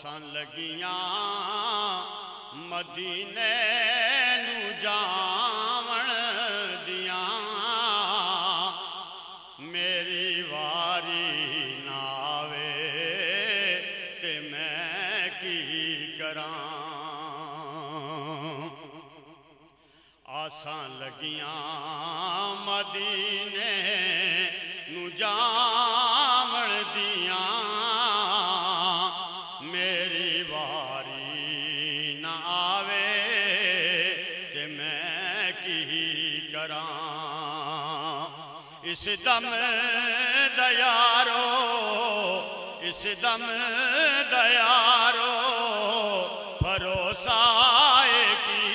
آسان لگیاں مدینے نو جاون دیاں میری واری نہ آوے تے میں کی کراں آسان لگیاں مدینے نو جاون دیاں میری واری نہ آوے تے میں کی کراں اس دم دیارو اس دم دیارو بھروسہ کی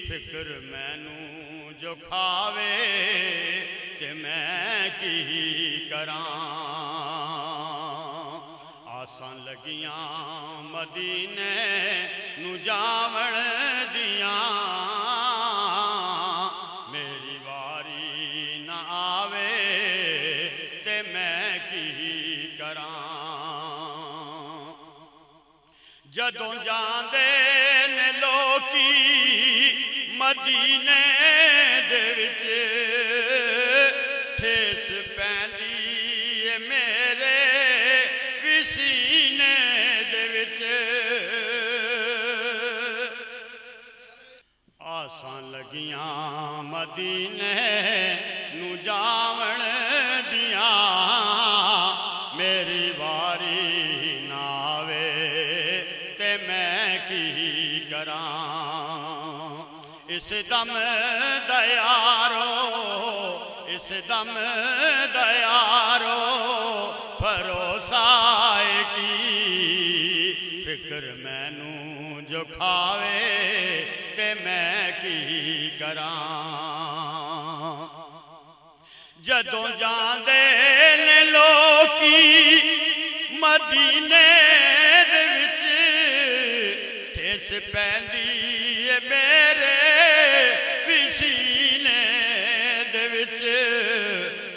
فکر مینوں جو کھاوے تے میں کی کراں آسان لگیاں مدینے نو جاون دیاں میری واری نہ آوے تے میں کی کراں جدوں جاندے نے لوکی مدینے دے وچ ٹھیس پیندی اے میرے وی سینے دے وچ آسان لگیاں مدینے نو جاون دیاں میری واری نہ آوے تے میں کی کراں اس دم دیارو اس دم دیارو بھروسہ کی فکر مینوں جو کھاوے تے میں کی کراں جدوں جاندے نے لوکی مدینے دے وچ ٹھیس پیندی اے میرے وی سینے دے وچ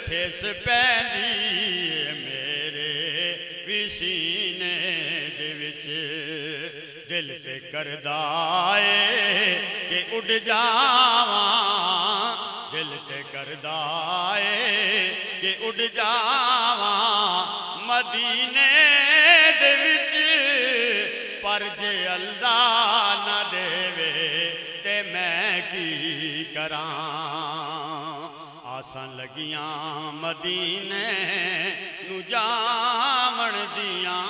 ٹھیس پیندی اے میرے وی سینے دے وچ دل تے کردا اے کہ اڑ جاواں دل تے کردا اے کہ اڑ جاواں مدینے دے وچ پر جے اللہ نہ دے تے میں کی کراں آسان لگیاں مدینے نو جاون دیاں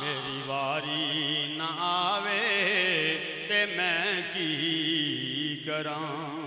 میری واری نہ آوے تے میں کی کراں